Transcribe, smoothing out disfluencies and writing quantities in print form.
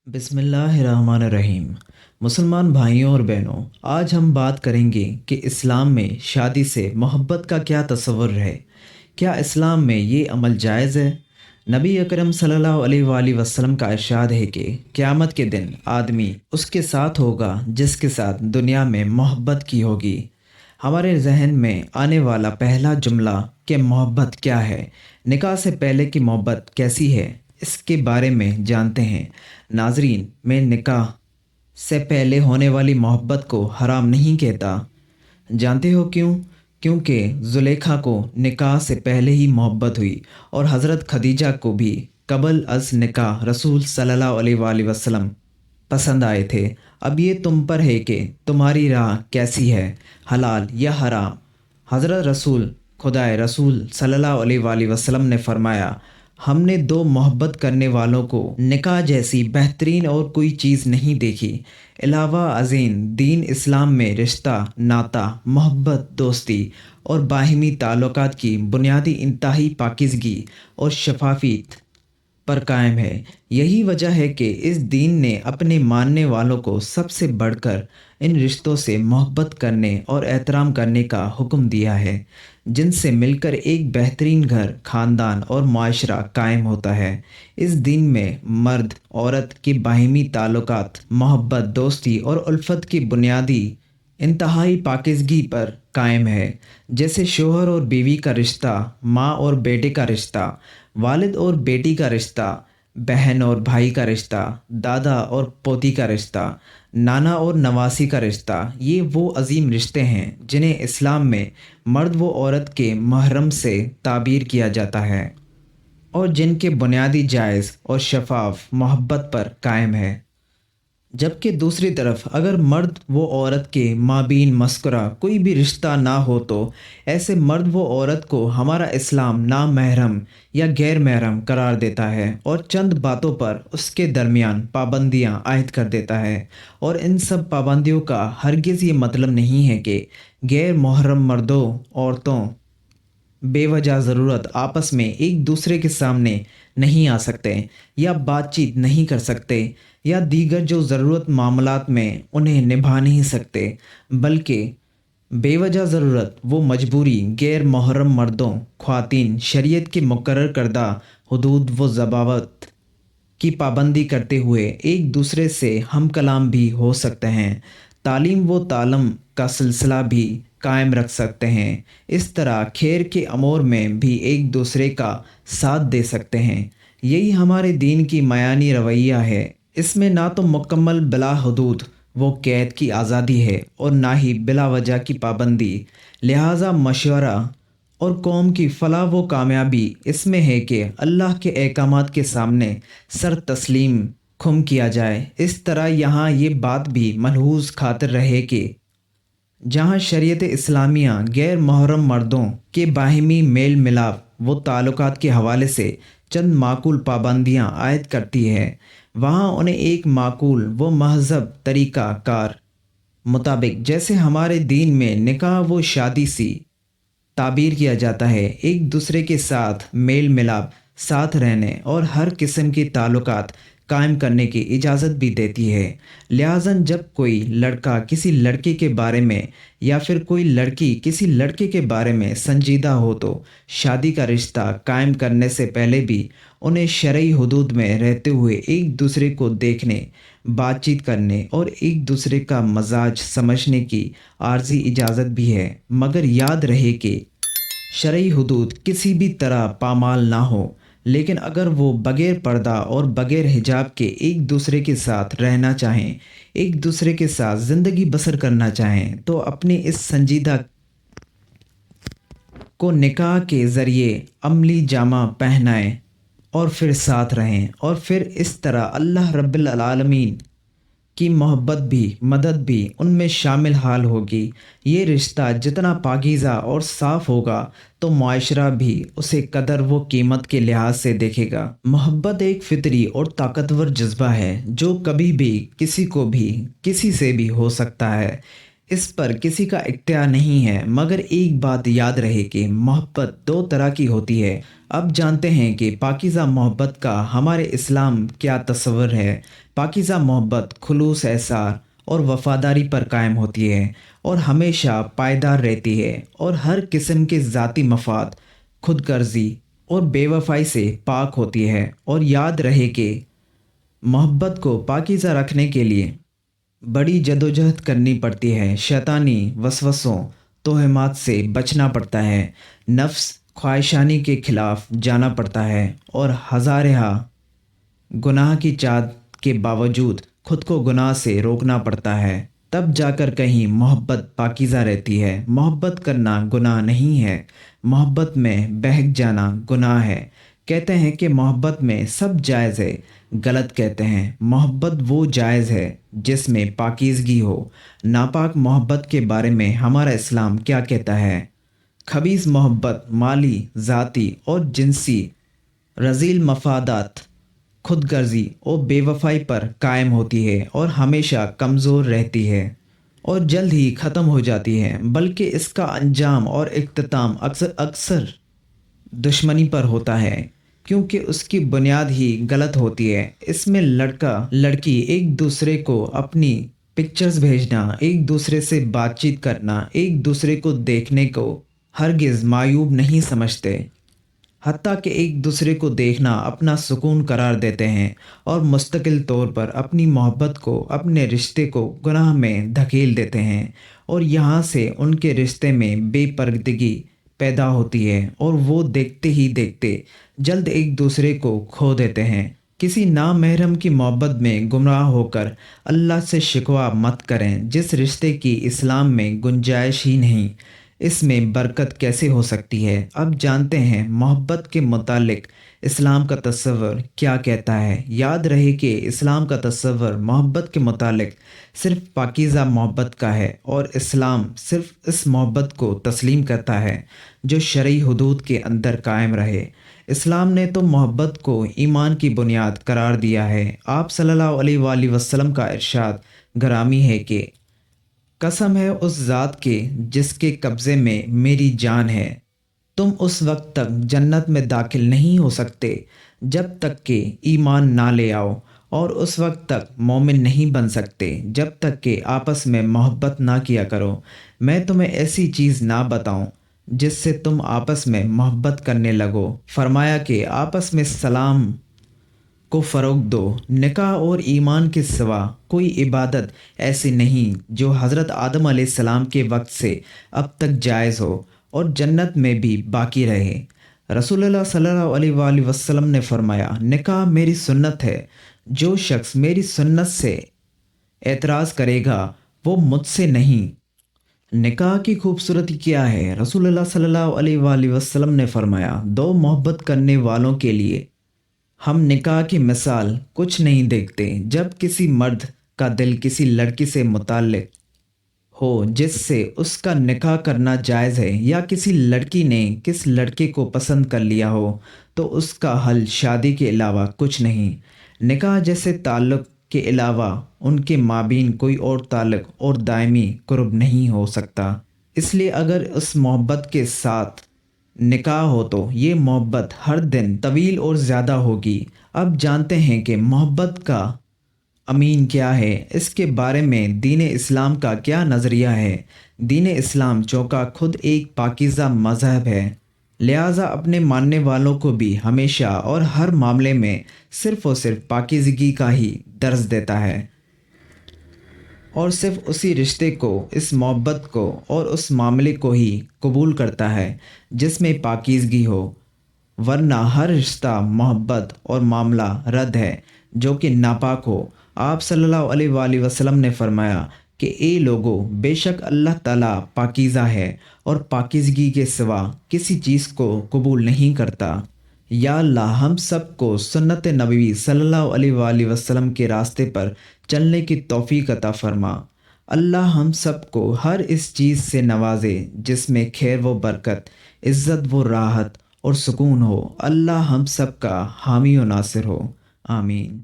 बिस्मिल्लाहिर्रहमानिर्रहीम। मुसलमान भाइयों और बहनों, आज हम बात करेंगे कि इस्लाम में शादी से मोहब्बत का क्या तस्वर है। क्या इस्लाम में ये अमल जायज़ है? नबी अकरम सल्लल्लाहु अलैहि वसल्लम का इरशाद है कि क़यामत के दिन आदमी उसके साथ होगा जिसके साथ दुनिया में मोहब्बत की होगी। हमारे जहन में आने वाला पहला जुमला कि मोहब्बत क्या है, निकाह से पहले की मोहब्बत कैसी है, इसके बारे में जानते हैं। नाजरीन, मैं निकाह से पहले होने वाली मोहब्बत को हराम नहीं कहता। जानते हो क्यों? क्योंकि जुलेखा को निकाह से पहले ही मोहब्बत हुई और हज़रत खदीजा को भी कबल अज निकाह रसूल सल्लल्लाहु अलैहि वसल्लम पसंद आए थे। अब ये तुम पर है कि तुम्हारी राह कैसी है, हलाल या हराम। हज़रत खुदाए रसूल सल्लल्लाहु अलैहि वसल्लम ने फरमाया, हमने दो मोहब्बत करने वालों को निकाह जैसी बेहतरीन और कोई चीज़ नहीं देखी। अलावा अज़ीन दीन इस्लाम में रिश्ता, नाता, मोहब्बत, दोस्ती और बाहिमी ताल्लुकात की बुनियादी इंतहाई पाकीज़गी और शफाफियत पर कायम है। यही वजह है कि इस दीन ने अपने मानने वालों को सबसे बढ़कर इन रिश्तों से मोहब्बत करने और एहतराम करने का हुक्म दिया है, जिनसे मिलकर एक बेहतरीन घर, ख़ानदान और माशरा कायम होता है। इस दीन में मर्द औरत के बाहिमी ताल्लुकात, मोहब्बत, दोस्ती और उल्फत की बुनियादी इंतहाई पाकीज़गी पर कायम है। जैसे शोहर और बीवी का रिश्ता, माँ और बेटे का रिश्ता, वालिद और बेटी का रिश्ता, बहन और भाई का रिश्ता, दादा और पोती का रिश्ता, नाना और नवासी का रिश्ता। ये वो अजीम रिश्ते हैं जिन्हें इस्लाम में मर्द व औरत के महरम से ताबीर किया जाता है और जिनके बुनियादी जायज़ और शफाफ मोहब्बत पर कायम है। जबकि दूसरी तरफ अगर मर्द व औरत के माबीन मस्कुरा कोई भी रिश्ता ना हो तो ऐसे मर्द व औरत को हमारा इस्लाम नामहरम या गैर महरम करार देता है और चंद बातों पर उसके दरमियान पाबंदियां आयद कर देता है। और इन सब पाबंदियों का हरगिज़ ये मतलब नहीं है कि गैर मुहर्रम मर्दों औरतों बेवजह ज़रूरत आपस में एक दूसरे के सामने नहीं आ सकते या बातचीत नहीं कर सकते या दीगर जो ज़रूरत मामलात में उन्हें निभा नहीं सकते, बल्कि बेवजह ज़रूरत वो मजबूरी गैर मुहर्रम मर्दों ख्वातीन शरीयत के मुकर्रर करदा हदूद व ज़वाबित की पाबंदी करते हुए एक दूसरे से हम कलाम भी हो सकते हैं, तालीम व तालम का सिलसिला भी कायम रख सकते हैं। इस तरह खैर के अमूर में भी एक दूसरे का साथ दे सकते हैं। यही हमारे दीन की मयानी रवैया है। इसमें ना तो मुकम्मल बिला हदूद वो कैद की आज़ादी है और ना ही बिला वजह की पाबंदी। लिहाजा मशवरा और कौम की फलाह व कामयाबी इसमें है कि अल्लाह के अहकामात के सामने सर तस्लीम खुम किया जाए। इस तरह यहाँ ये बात भी मलहूज़ खातिर रहे कि जहाँ शरीयत इस्लामिया गैर मुहर्रम मर्दों के बाहिमी मेल मिलाप व ताल्लुकात के हवाले से चंद माकूल पाबंदियाँ आयद करती है, वहाँ उन्हें एक माकूल व महज़ब तरीक़ा कार मुताबिक, जैसे हमारे दीन में निकाह व शादी सी ताबीर किया जाता है, एक दूसरे के साथ मेल मिलाप, साथ रहने और हर किस्म के ताल्लुकात कायम करने की इजाज़त भी देती है। लिहाज़न जब कोई लड़का किसी लड़के के बारे में या फिर कोई लड़की किसी लड़के के बारे में संजीदा हो तो शादी का रिश्ता कायम करने से पहले भी उन्हें शरई हुदूद में रहते हुए एक दूसरे को देखने, बातचीत करने और एक दूसरे का मजाज समझने की आर्जी इजाज़त भी है। मगर याद रहे कि शरई हुदूद किसी भी तरह पामाल ना हो, लेकिन अगर वो बग़ैर पर्दा और बग़ैर हिजाब के एक दूसरे के साथ रहना चाहें, एक दूसरे के साथ ज़िंदगी बसर करना चाहें, तो अपनी इस संजीदा को निकाह के ज़रिए अमली जामा पहनाएं और फिर साथ रहें। और फिर इस तरह अल्लाह रब्बिल आलमीन की मोहब्बत भी, मदद भी उनमें शामिल हाल होगी। ये रिश्ता जितना पाकीज़ा और साफ़ होगा तो माशरा भी उसे कदर व कीमत के लिहाज से देखेगा। मोहब्बत एक फितरी और ताकतवर जज्बा है जो कभी भी किसी को भी किसी से भी हो सकता है। اس پر کسی کا اختیار نہیں ہے، مگر ایک بات یاد رہے کہ محبت دو طرح کی ہوتی ہے۔ اب جانتے ہیں کہ پاکیزہ محبت کا ہمارے اسلام کیا تصور ہے۔ پاکیزہ محبت خلوص، احسار اور وفاداری پر قائم ہوتی ہے اور ہمیشہ پائیدار رہتی ہے، اور ہر قسم کے ذاتی مفاد، خود غرضی اور بے وفائی سے پاک ہوتی ہے۔ اور یاد رہے کہ محبت کو پاکیزہ رکھنے کے لیے بڑی جدوجہد کرنی پڑتی ہے۔ شیطانی وسوسوں، توہمات سے بچنا پڑتا ہے، نفس خواہشانی کے خلاف جانا پڑتا ہے، اور ہزارہ گناہ کی چاہت کے باوجود خود کو گناہ سے روکنا پڑتا ہے۔ تب جا کر کہیں محبت پاکیزہ رہتی ہے۔ محبت کرنا گناہ نہیں ہے، محبت میں بہک جانا گناہ ہے۔ کہتے ہیں کہ محبت میں سب جائز ہے، غلط کہتے ہیں۔ محبت وہ جائز ہے جس میں پاکیزگی ہو۔ ناپاک محبت کے بارے میں ہمارا اسلام کیا کہتا ہے؟ خبیث محبت مالی، ذاتی اور جنسی رذیل مفادات، خود غرضی اور بے وفائی پر قائم ہوتی ہے اور ہمیشہ کمزور رہتی ہے اور جلد ہی ختم ہو جاتی ہے، بلکہ اس کا انجام اور اختتام اکثر دشمنی پر ہوتا ہے، کیونکہ اس کی بنیاد ہی غلط ہوتی ہے۔ اس میں لڑکا لڑکی ایک دوسرے کو اپنی پکچرز بھیجنا، ایک دوسرے سے بات چیت کرنا، ایک دوسرے کو دیکھنے کو ہرگز معیوب نہیں سمجھتے، حتیٰ کہ ایک دوسرے کو دیکھنا اپنا سکون قرار دیتے ہیں، اور مستقل طور پر اپنی محبت کو، اپنے رشتے کو گناہ میں دھکیل دیتے ہیں، اور یہاں سے ان کے رشتے میں بے پردگی پیدا ہوتی ہے، اور وہ دیکھتے ہی دیکھتے جلد ایک دوسرے کو کھو دیتے ہیں۔ کسی نامحرم کی محبت میں گمراہ ہو کر اللہ سے شکوہ مت کریں۔ جس رشتے کی اسلام میں گنجائش ہی نہیں، اس میں برکت کیسے ہو سکتی ہے؟ اب جانتے ہیں محبت کے متعلق اسلام کا تصور کیا کہتا ہے۔ یاد رہے کہ اسلام کا تصور محبت کے متعلق صرف پاکیزہ محبت کا ہے، اور اسلام صرف اس محبت کو تسلیم کرتا ہے جو شرعی حدود کے اندر قائم رہے۔ اسلام نے تو محبت کو ایمان کی بنیاد قرار دیا ہے۔ آپ صلی اللہ علیہ وآلہ وسلم کا ارشاد گرامی ہے کہ قسم ہے اس ذات کے جس کے قبضے میں میری جان ہے، تم اس وقت تک جنت میں داخل نہیں ہو سکتے جب تک کہ ایمان نہ لے آؤ، اور اس وقت تک مومن نہیں بن سکتے جب تک کہ آپس میں محبت نہ کیا کرو۔ میں تمہیں ایسی چیز نہ بتاؤں جس سے تم آپس میں محبت کرنے لگو؟ فرمایا کہ آپس میں سلام کو فروغ دو۔ نکاح اور ایمان کے سوا کوئی عبادت ایسی نہیں جو حضرت آدم علیہ السلام کے وقت سے اب تک جائز ہو اور جنت میں بھی باقی رہے۔ رسول اللہ صلی اللہ علیہ وآلہ وسلم نے فرمایا، نکاح میری سنت ہے، جو شخص میری سنت سے اعتراض کرے گا وہ مجھ سے نہیں۔ نکاح کی خوبصورتی کیا ہے؟ رسول اللہ صلی اللہ علیہ وآلہ وسلم نے فرمایا، دو محبت کرنے والوں کے لیے ہم نکاح کی مثال کچھ نہیں دیکھتے۔ جب کسی مرد کا دل کسی لڑکی سے متعلق ہو جس سے اس کا نکاح کرنا جائز ہے، یا کسی لڑکی نے کس لڑکے کو پسند کر لیا ہو، تو اس کا حل شادی کے علاوہ کچھ نہیں۔ نکاح جیسے تعلق کے علاوہ ان کے مابین کوئی اور تعلق اور دائمی قرب نہیں ہو سکتا۔ اس لیے اگر اس محبت کے ساتھ نکاح ہو تو یہ محبت ہر دن طویل اور زیادہ ہوگی۔ اب جانتے ہیں کہ محبت کا امین کیا ہے، اس کے بارے میں دین اسلام کا کیا نظریہ ہے۔ دین اسلام چونکہ خود ایک پاکیزہ مذہب ہے، لہٰذا اپنے ماننے والوں کو بھی ہمیشہ اور ہر معاملے میں صرف اور صرف پاکیزگی کا ہی درس دیتا ہے، اور صرف اسی رشتے کو، اس محبت کو اور اس معاملے کو ہی قبول کرتا ہے جس میں پاکیزگی ہو، ورنہ ہر رشتہ، محبت اور معاملہ رد ہے جو کہ ناپاک ہو۔ آپ صلی اللہ علیہ وآلہ وسلم نے فرمایا کہ اے لوگو، بے شک اللہ تعالیٰ پاکیزہ ہے اور پاکیزگی کے سوا کسی چیز کو قبول نہیں کرتا۔ یا اللہ ہم سب کو سنت نبوی صلی اللہ علیہ وآلہ وسلم کے راستے پر چلنے کی توفیق عطا فرما۔ اللہ ہم سب کو ہر اس چیز سے نوازے جس میں خیر و برکت، عزت و راحت اور سکون ہو۔ اللہ ہم سب کا حامی و ناصر ہو، آمین۔